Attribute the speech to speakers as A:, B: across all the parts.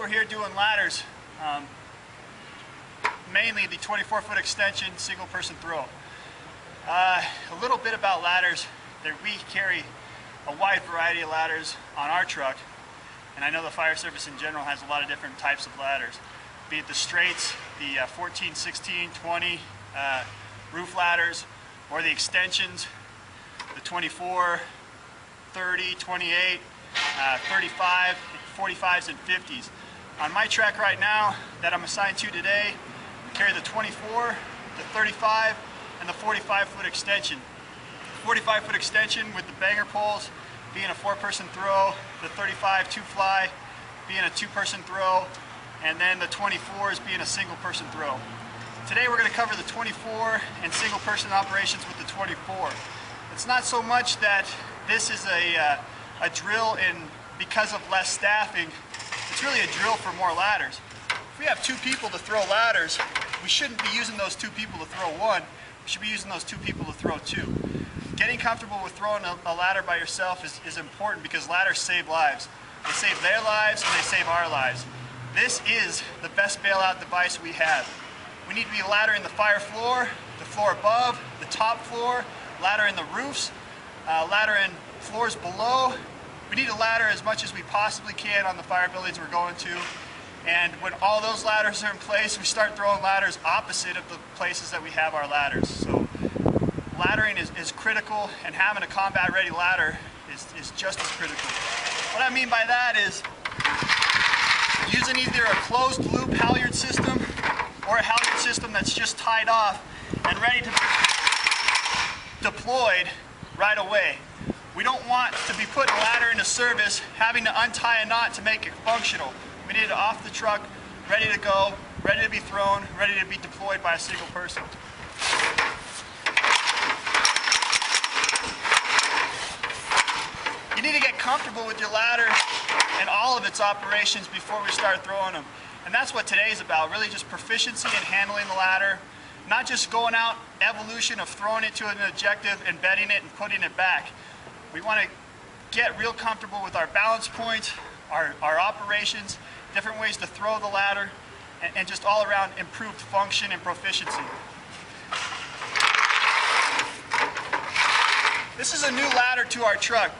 A: here doing ladders, mainly the 24-foot extension single person throw. A little bit about ladders. We carry a wide variety of ladders on our truck, and I know the fire service in general has a lot of different types of ladders, be it the straights, the 14, 16, 20 roof ladders, or the extensions, the 24, 30, 28, 35, 45s, and 50s. On my track right now that I'm assigned to today, I carry the 24, the 35, and the 45-foot extension. 45-foot extension with the banger poles being a 4-person throw, the 35 2-fly being a 2-person throw, and then the 24s being a single-person throw. Today we're going to cover the 24 and single-person operations with the 24. It's not so much that this is a drill because of less staffing. It's really a drill for more ladders. If we have 2 people to throw ladders, we shouldn't be using those 2 people to throw 1. We should be using those 2 people to throw 2. Getting comfortable with throwing a ladder by yourself is important because ladders save lives. They save their lives and they save our lives. This is the best bailout device we have. We need to be laddering the fire floor, the floor above, the top floor, ladder in the roofs, ladder in floors below. We need to ladder as much as we possibly can on the fire buildings we're going to. And when all those ladders are in place, we start throwing ladders opposite of the places that we have our ladders. So laddering is critical, and having a combat-ready ladder is just as critical. What I mean by that is using either a closed-loop halyard system or a halyard system that's just tied off and ready to be deployed right away. We don't want to be putting a ladder into service, having to untie a knot to make it functional. We need it off the truck, ready to go, ready to be thrown, ready to be deployed by a single person. You need to get comfortable with your ladder and all of its operations before we start throwing them. And that's what today's about, really just proficiency in handling the ladder, not just going out evolution of throwing it to an objective, embedding it, and putting it back. We want to get real comfortable with our balance points, our operations, different ways to throw the ladder, and just all around improved function and proficiency. This is a new ladder to our truck.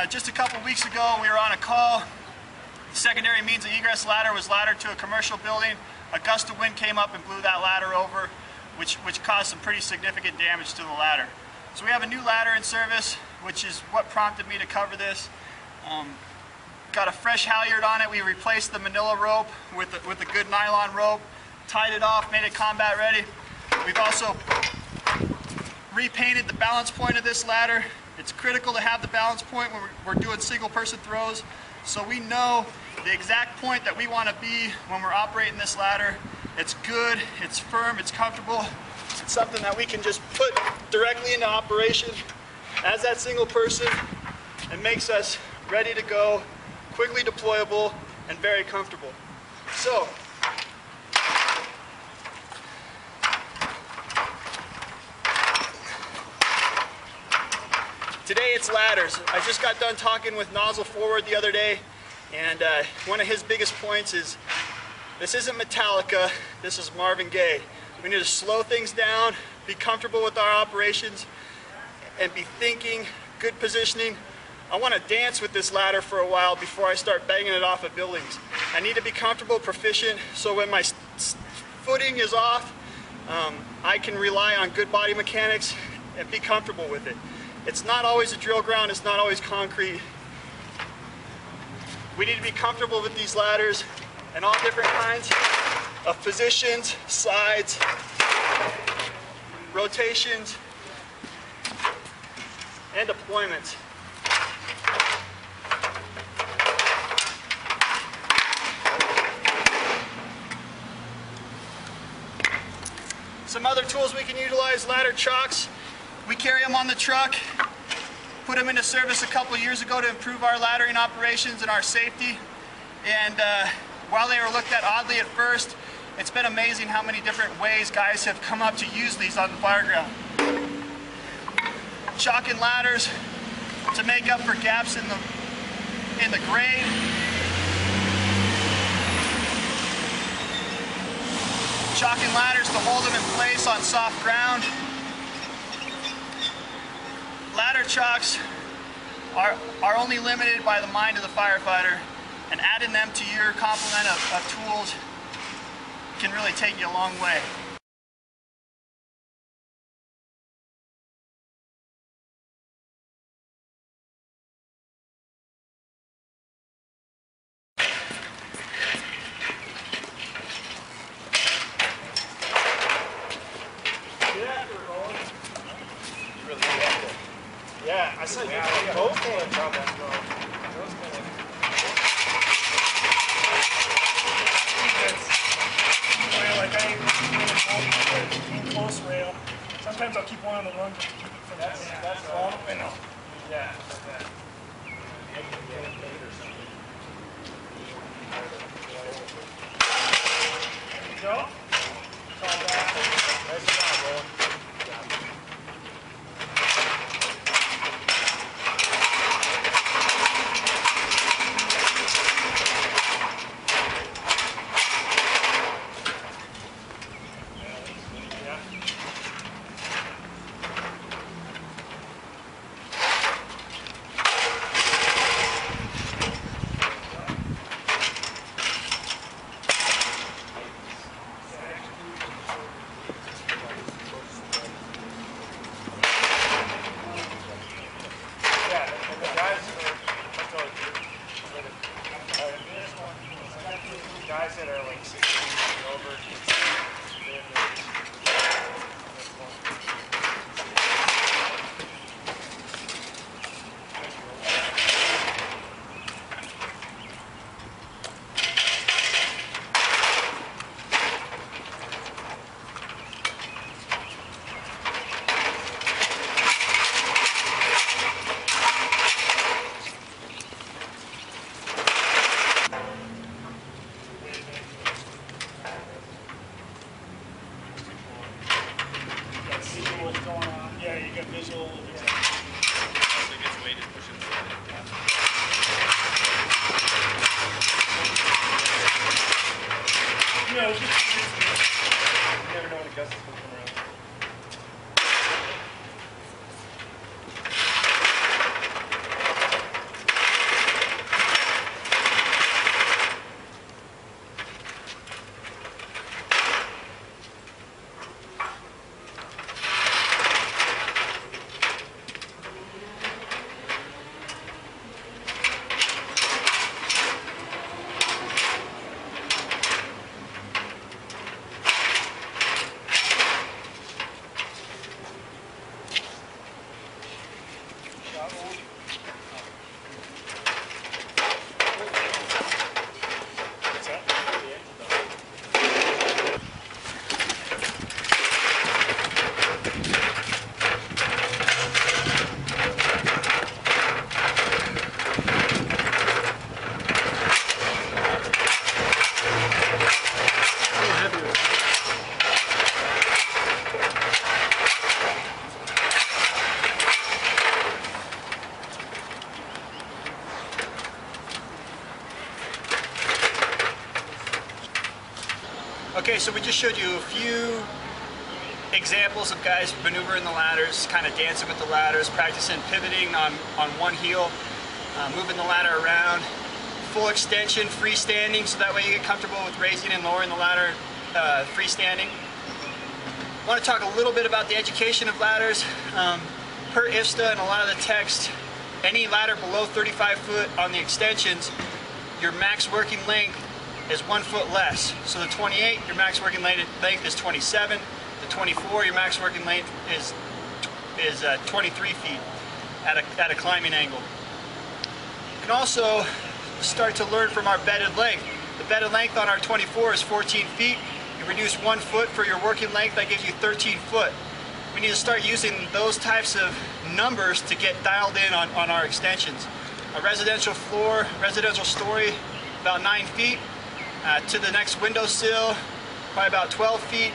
A: Just a couple weeks ago, we were on a call. The secondary means of egress ladder was laddered to a commercial building. A gust of wind came up and blew that ladder over, which caused some pretty significant damage to the ladder. So we have a new ladder in service, which is what prompted me to cover this. Got a fresh halyard on it. We replaced the manila rope with a good nylon rope, tied it off, made it combat ready. We've also repainted the balance point of this ladder. It's critical to have the balance point when we're doing single person throws, so we know the exact point that we want to be when we're operating this ladder. It's good, it's firm, it's comfortable. It's something that we can just put directly into operation as that single person, and makes us ready to go, quickly deployable, and very comfortable. So, today it's ladders. I just got done talking with Nozzle Forward the other day, and one of his biggest points is this isn't Metallica, this is Marvin Gaye. We need to slow things down, be comfortable with our operations, and be thinking, good positioning. I want to dance with this ladder for a while before I start banging it off of buildings. I need to be comfortable, proficient, so when my footing is off, I can rely on good body mechanics and be comfortable with it. It's not always a drill ground, it's not always concrete. We need to be comfortable with these ladders and all different kinds of positions, sides, rotations, and deployments. Some other tools we can utilize, ladder chocks. We carry them on the truck, put them into service a couple years ago to improve our laddering operations and our safety. And while they were looked at oddly at first, it's been amazing how many different ways guys have come up to use these on the fire ground. Chocking ladders to make up for gaps in the grade. Chocking ladders to hold them in place on soft ground. Ladder chocks are only limited by the mind of the firefighter, and adding them to your complement of tools can really take you a long way.
B: Yeah, I said you both kind of trouble. Like I ain't close rail. Sometimes I'll keep one on the run just to keep it from that's all the way now. Yeah. There you go. Nice job, Roland. Guys that are like 16 and over. What's going on? Yeah, you got visual. Yeah.
C: Also gets weighted pushing
B: You never know when a gust is going to come around.
A: Okay, so we just showed you a few examples of guys maneuvering the ladders, kind of dancing with the ladders, practicing pivoting on one heel, moving the ladder around, full extension, freestanding, so that way you get comfortable with raising and lowering the ladder freestanding. I want to talk a little bit about the education of ladders. Per IFSTA and a lot of the text, any ladder below 35 foot on the extensions, your max working length is 1 foot less. So the 28, your max working length is 27. The 24, your max working length is 23 feet at a climbing angle. You can also start to learn from our bedded length. The bedded length on our 24 is 14 feet. You reduce 1 foot for your working length, that gives you 13 foot. We need to start using those types of numbers to get dialed in on our extensions. A residential floor, residential story, about 9 feet. To the next windowsill, probably about 12 feet.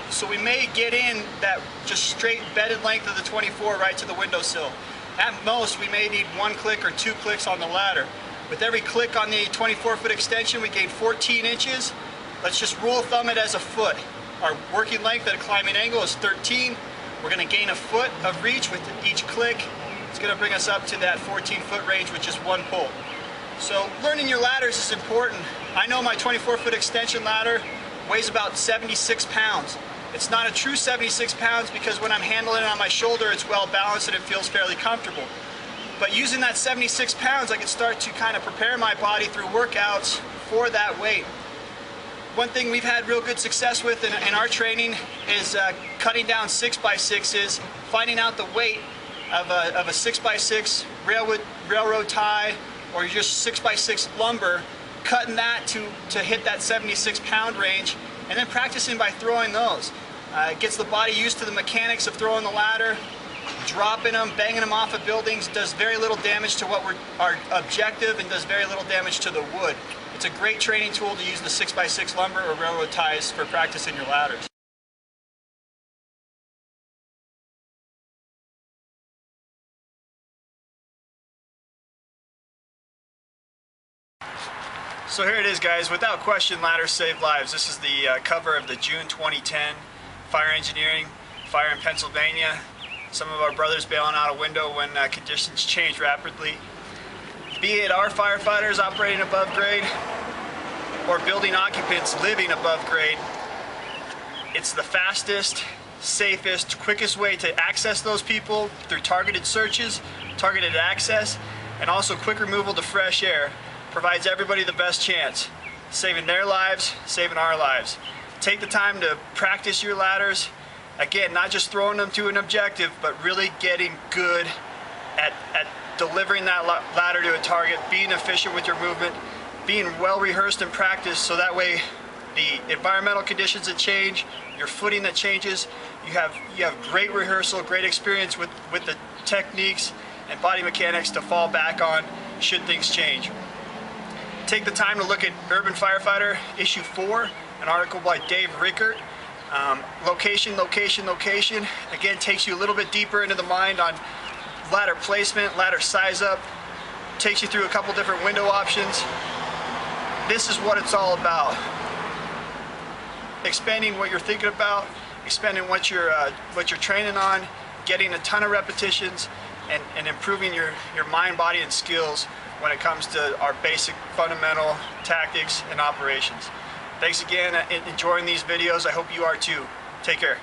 A: So we may get in that just straight bedded length of the 24 right to the windowsill. At most, we may need 1 click or 2 clicks on the ladder. With every click on the 24-foot extension, we gain 14 inches. let's just rule of thumb it as a foot. Our working length at a climbing angle is 13. We're going to gain a foot of reach with each click. It's going to bring us up to that 14-foot range with just one pull. So learning your ladders is important. I know my 24-foot extension ladder weighs about 76 pounds. It's not a true 76 pounds because when I'm handling it on my shoulder, it's well balanced and it feels fairly comfortable. But using that 76 pounds, I can start to kind of prepare my body through workouts for that weight. One thing we've had real good success with in our training is cutting down 6x6s, finding out the weight of a 6x6 railroad tie or just 6x6 lumber, cutting that to hit that 76 pound range, and then practicing by throwing those. It gets the body used to the mechanics of throwing the ladder. Dropping them, banging them off of buildings does very little damage to our objective and does very little damage to the wood. It's a great training tool to use the 6x6 lumber or railroad ties for practicing your ladders. So here it is, guys. Without question, ladders save lives. This is the cover of the June 2010 Fire Engineering Fire in Pennsylvania. Some of our brothers bailing out a window when conditions change rapidly. Be it our firefighters operating above grade or building occupants living above grade, it's the fastest, safest, quickest way to access those people through targeted searches, targeted access, and also quick removal to fresh air. Provides everybody the best chance, saving their lives, saving our lives. Take the time to practice your ladders. Again, not just throwing them to an objective, but really getting good at delivering that ladder to a target, being efficient with your movement, being well rehearsed and practiced, so that way the environmental conditions that change, your footing that changes, you have great rehearsal, great experience with the techniques and body mechanics to fall back on should things change. Take the time to look at Urban Firefighter issue 4, an article by Dave Rickert. Location, location, location. Again, takes you a little bit deeper into the mind on ladder placement, ladder size up. Takes you through a couple different window options. This is what it's all about. Expanding what you're thinking about, expanding what you're training on, getting a ton of repetitions, and improving your mind, body, and skills when it comes to our basic fundamental tactics and operations. Thanks again, enjoying these videos. I hope you are too. Take care.